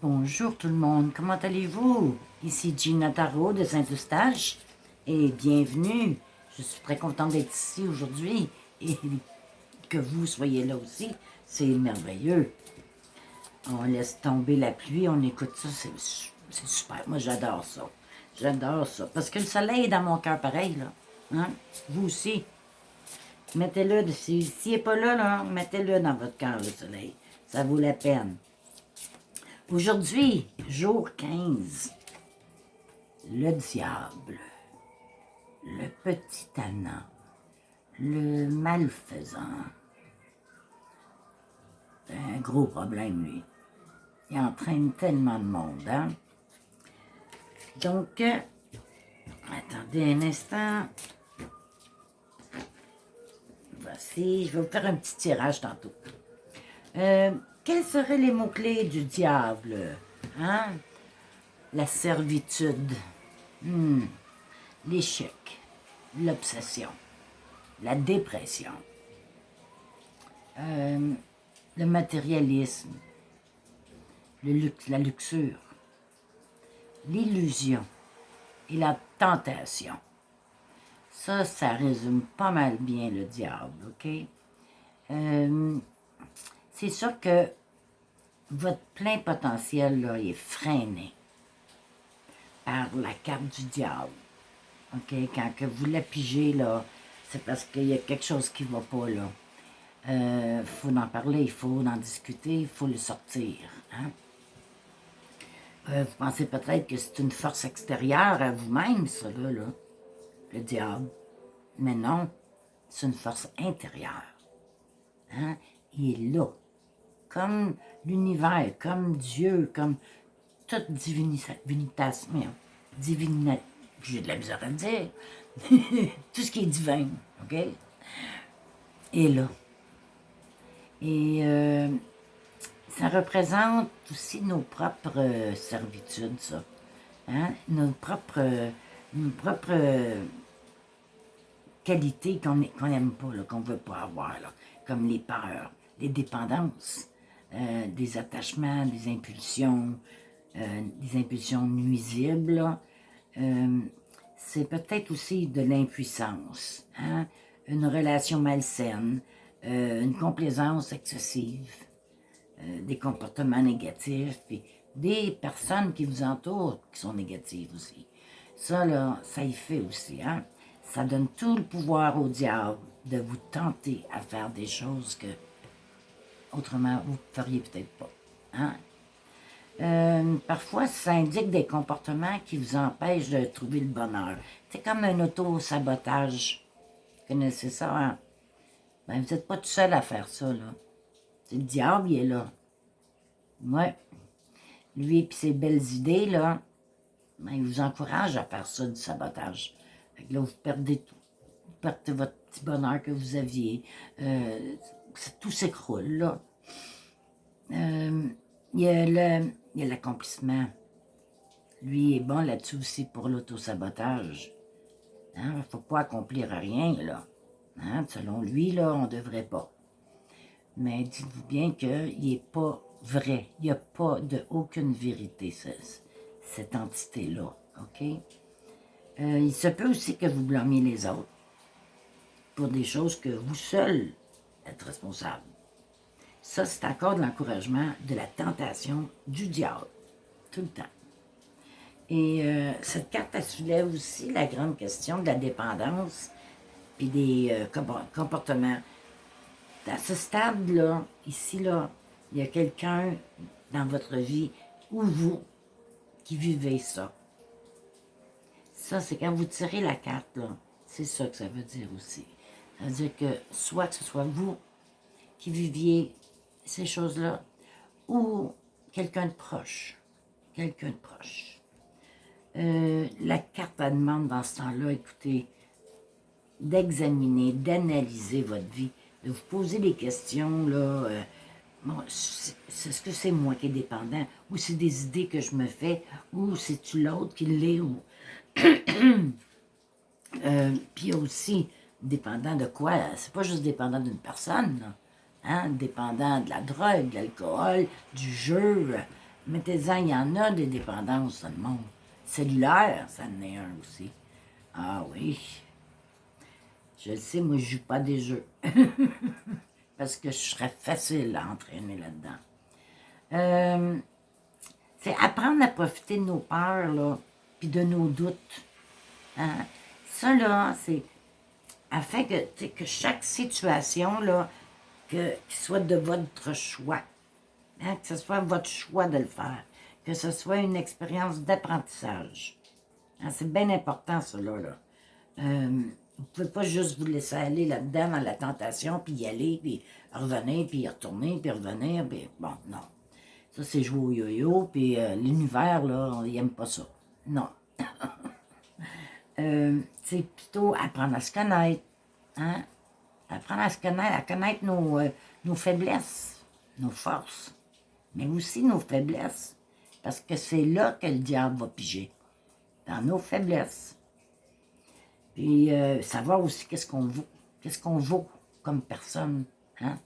Bonjour tout le monde, comment allez-vous? Ici Gina Tarot de Saint-Eustache et bienvenue. Je suis très contente d'être ici aujourd'hui et que vous soyez là aussi, c'est merveilleux. On laisse tomber la pluie, on écoute ça, c'est super. Moi j'adore ça, parce que le soleil est dans mon cœur pareil, là. Hein? Vous aussi. Mettez-le, s'il n'est pas là, mettez-le dans votre cœur, le soleil. Ça vaut la peine. Aujourd'hui, jour 15, le diable, le petit tannant, le malfaisant. C'est un gros problème, lui. Il entraîne tellement de monde, hein? Donc, attendez un instant. Voici, je vais vous faire un petit tirage tantôt. Quels seraient les mots-clés du diable? Hein? La servitude, l'échec, l'obsession, la dépression, le matérialisme, la luxure, l'illusion et la tentation. Ça résume pas mal bien le diable, OK? C'est sûr que votre plein potentiel, là, est freiné par la carte du diable. OK? Quand que vous la pigez, là, c'est parce qu'il y a quelque chose qui ne va pas, là. Il faut en parler, il faut en discuter, il faut le sortir. Hein? Vous pensez peut-être que c'est une force extérieure à vous-même, ça, là, le diable. Mais non, c'est une force intérieure. Hein? Il est là. Comme l'univers, comme Dieu, comme toute j'ai de la misère à dire, tout ce qui est divin, OK? Est là. Et ça représente aussi nos propres servitudes, ça. Hein? Nos propres qualités qu'on n'aime pas, qu'on ne veut pas avoir, là, comme les peurs, les dépendances, des attachements, des impulsions nuisibles. C'est peut-être aussi de l'impuissance, hein? Une relation malsaine, une complaisance excessive, des comportements négatifs, puis des personnes qui vous entourent qui sont négatives aussi. Ça, là, ça y fait aussi, hein? Ça donne tout le pouvoir au diable de vous tenter à faire des choses que, autrement, vous ne feriez peut-être pas, hein? Parfois, ça indique des comportements qui vous empêchent de trouver le bonheur. C'est comme un auto-sabotage. Vous connaissez ça, hein? Ben, vous n'êtes pas tout seul à faire ça, là. C'est le diable, il est là. Ouais. Lui et ses belles idées, là, ben, il vous encourage à faire ça, du sabotage. Fait que là, vous perdez tout. Vous perdez votre petit bonheur que vous aviez. Tout s'écroule, là. Il y a l'accomplissement. Lui est bon là-dessus aussi pour l'autosabotage. Hein? Il ne faut pas accomplir rien, là. Hein? Selon lui, là, on ne devrait pas. Mais dites-vous bien qu'il n'est pas vrai. Il n'y a pas aucune vérité, cette entité-là. OK? Il se peut aussi que vous blâmiez les autres pour des choses que vous seul êtes responsable. Ça, c'est encore de l'encouragement, de la tentation du diable, tout le temps. Et cette carte, elle soulève aussi la grande question de la dépendance puis des comportements. À ce stade-là, ici, là, il y a quelqu'un dans votre vie, ou vous, qui vivez ça. Ça, c'est quand vous tirez la carte, là, c'est ça que ça veut dire aussi. Ça veut dire que soit que ce soit vous qui viviez ces choses-là, ou quelqu'un de proche. Quelqu'un de proche. La carte, elle demande dans ce temps-là, écoutez, d'examiner, d'analyser votre vie, de vous poser des questions, là, bon, est-ce que c'est moi qui est dépendant, ou c'est des idées que je me fais, ou c'est-tu l'autre qui l'est, ou... Puis aussi, dépendant de quoi? C'est pas juste dépendant d'une personne, là. Hein? Dépendant de la drogue, de l'alcool, du jeu, Mettez-en, il y en a des dépendances, ça le monde. Cellulaire, ça en est un aussi. Ah oui. Je le sais, moi, je joue pas des jeux. Parce que je serais facile à entraîner là-dedans. C'est apprendre à profiter de nos peurs, là, puis de nos doutes. Hein? Ça, là, c'est afin que chaque situation, là, qu'il soit de votre choix. Hein? Que ce soit votre choix de le faire. Que ce soit une expérience d'apprentissage. Hein? C'est bien important, ça, là. Vous ne pouvez pas juste vous laisser aller là-dedans dans la tentation, puis y aller, puis revenir, puis y retourner, puis revenir, puis bon, non. Ça, c'est jouer au yo-yo, puis l'univers, là, on n'aime pas ça. Non. C'est plutôt apprendre à se connaître, hein? Apprendre à se connaître, à connaître nos faiblesses, nos forces, mais aussi nos faiblesses, parce que c'est là que le diable va piger, dans nos faiblesses. Puis savoir aussi qu'est-ce qu'on vaut comme personne, hein?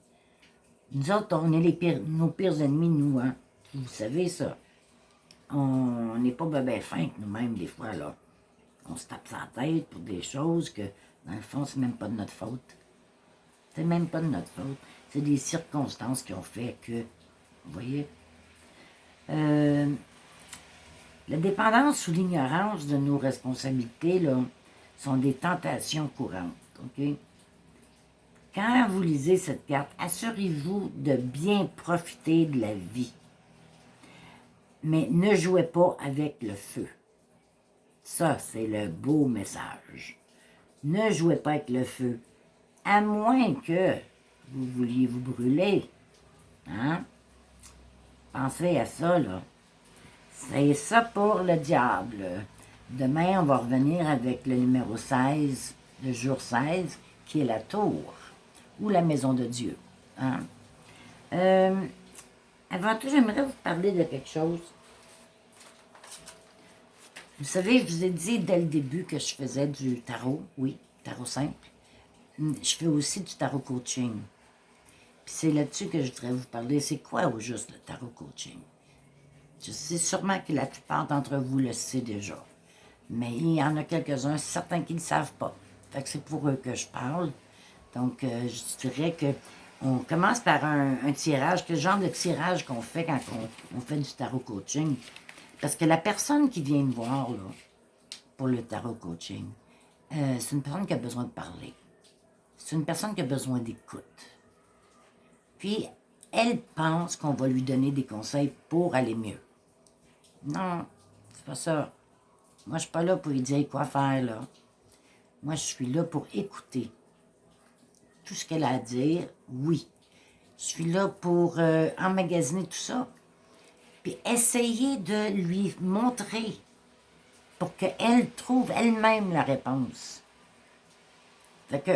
Nous autres, on est nos pires ennemis, nous, hein? Vous savez ça. On n'est pas ben fin que nous-mêmes, des fois, là. On se tape sa tête pour des choses que, dans le fond, c'est même pas de notre faute. C'est même pas de notre faute. C'est des circonstances qui ont fait que, vous voyez, la dépendance ou l'ignorance de nos responsabilités, là, sont des tentations courantes, OK? Quand vous lisez cette carte, assurez-vous de bien profiter de la vie. Mais ne jouez pas avec le feu. Ça, c'est le beau message. Ne jouez pas avec le feu, à moins que vous vouliez vous brûler. Hein? Pensez à ça, là. C'est ça pour le diable. Demain, on va revenir avec le numéro 16, le jour 16, qui est la tour, ou la maison de Dieu. Hein? Avant tout, j'aimerais vous parler de quelque chose. Vous savez, je vous ai dit dès le début que je faisais du tarot, oui, tarot simple. Je fais aussi du tarot coaching. Puis c'est là-dessus que je voudrais vous parler. C'est quoi au juste le tarot coaching? Je sais sûrement que la plupart d'entre vous le savent déjà. Mais il y en a quelques-uns, certains qui ne le savent pas. Fait que c'est pour eux que je parle. Donc, je dirais que on commence par un tirage. Quel genre de tirage qu'on fait quand on fait du tarot coaching? Parce que la personne qui vient me voir, là, pour le tarot coaching, c'est une personne qui a besoin de parler. C'est une personne qui a besoin d'écoute. Puis, elle pense qu'on va lui donner des conseils pour aller mieux. Non, c'est pas ça. Moi, je suis pas là pour lui dire quoi faire, là. Moi, je suis là pour écouter. Tout ce qu'elle a à dire, oui. Je suis là pour emmagasiner tout ça. Puis essayer de lui montrer pour qu'elle trouve elle-même la réponse. Fait que,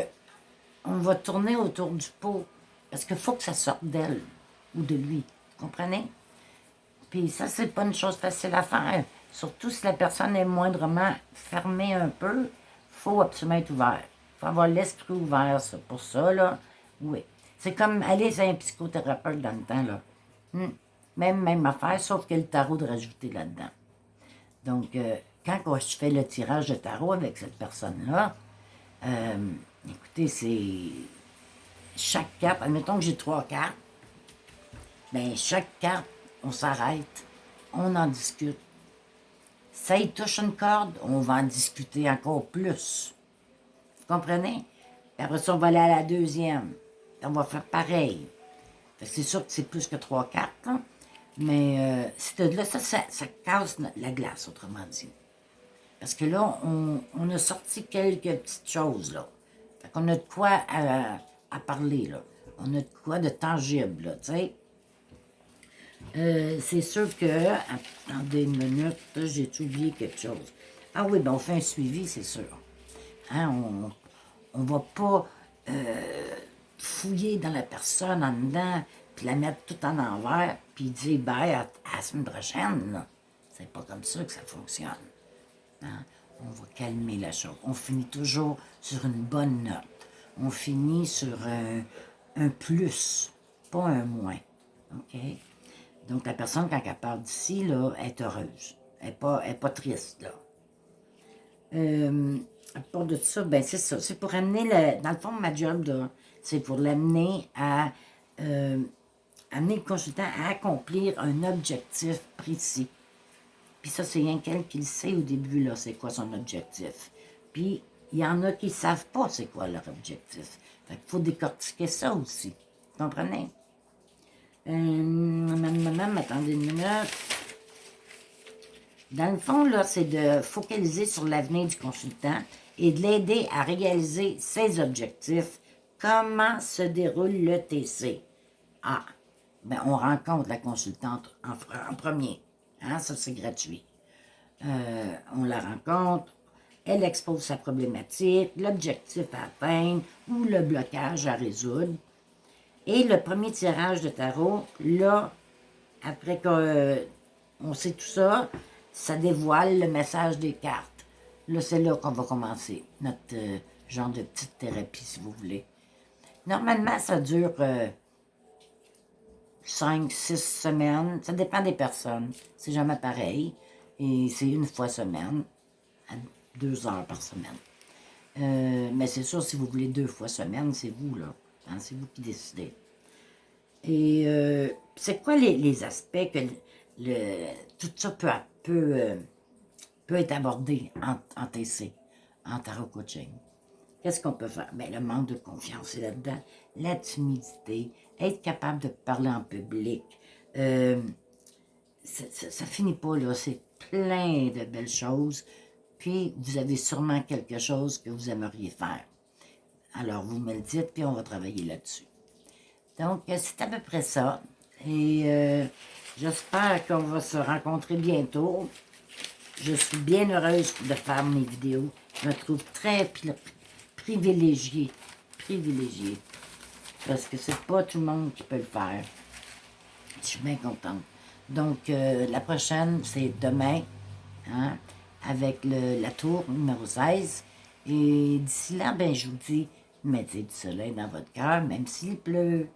on va tourner autour du pot. Parce qu'il faut que ça sorte d'elle ou de lui. Vous comprenez? Puis ça, c'est pas une chose facile à faire. Surtout si la personne est moindrement fermée un peu, il faut absolument être ouvert. Il faut avoir l'esprit ouvert pour ça, là. Oui. C'est comme aller chez un psychothérapeute dans le temps, là. Même affaire, sauf qu'il y a le tarot de rajouter là-dedans. Donc, quand je fais le tirage de tarot avec cette personne-là, écoutez, c'est chaque carte, admettons que j'ai 3 cartes, bien, chaque carte, on s'arrête, on en discute. Ça y touche une corde, on va en discuter encore plus. Vous comprenez? Puis après ça, on va aller à la deuxième. On va faire pareil. C'est sûr que c'est plus que 3 cartes, là. Mais c'est de là, ça casse la glace, autrement dit. Parce que là, on a sorti quelques petites choses, là. Fait qu'on a de quoi à parler, là. On a de quoi de tangible, là, tu sais. C'est sûr que... Attendez une minute, j'ai oublié quelque chose. Ah oui, ben on fait un suivi, c'est sûr. Hein, on va pas fouiller dans la personne en dedans, puis la mettre tout en envers, puis dire bye à la semaine prochaine, là. C'est pas comme ça que ça fonctionne. Hein? On va calmer la chose. On finit toujours sur une bonne note. On finit sur un plus, pas un moins. OK? Donc, la personne, quand elle part d'ici, là, est heureuse. Elle n'est pas triste, là. À part de ça, ben c'est ça. C'est pour amener, dans le fond, ma job, là, c'est pour l'amener à... amener le consultant à accomplir un objectif précis. Puis ça, c'est rien qu'elle qui le sait au début, là, c'est quoi son objectif. Puis, il y en a qui ne savent pas c'est quoi leur objectif. Fait qu'il faut décortiquer ça aussi. Vous comprenez? Attendez une minute. Dans le fond, là, c'est de focaliser sur l'avenir du consultant et de l'aider à réaliser ses objectifs. Comment se déroule le TC? Ah, ben on rencontre la consultante en premier. Hein, ça, c'est gratuit. On la rencontre, elle expose sa problématique, l'objectif à atteindre ou le blocage à résoudre. Et le premier tirage de tarot, là, après qu'on sait tout ça, ça dévoile le message des cartes. Là, c'est là qu'on va commencer notre genre de petite thérapie, si vous voulez. Normalement, ça dure 5-6 semaines. Ça dépend des personnes. C'est jamais pareil. Et c'est une fois semaine, à 2 heures par semaine. Mais c'est sûr, si vous voulez 2 fois semaine, c'est vous, là. Hein, c'est vous qui décidez. Et c'est quoi les aspects que tout ça peut être abordé en TC, en tarot coaching? Qu'est-ce qu'on peut faire? Bien, le manque de confiance est là-dedans, la timidité, être capable de parler en public. Ça finit pas, là. C'est plein de belles choses. Puis, vous avez sûrement quelque chose que vous aimeriez faire. Alors, vous me le dites, puis on va travailler là-dessus. Donc, c'est à peu près ça. Et j'espère qu'on va se rencontrer bientôt. Je suis bien heureuse de faire mes vidéos. Je me trouve très privilégiée. Privilégiée. Parce que c'est pas tout le monde qui peut le faire. Je suis bien contente. Donc, la prochaine, c'est demain, hein, avec la tour numéro 16. Et d'ici là, ben, je vous dis, mettez du soleil dans votre cœur, même s'il pleut.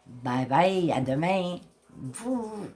Bye bye, à demain. Vous.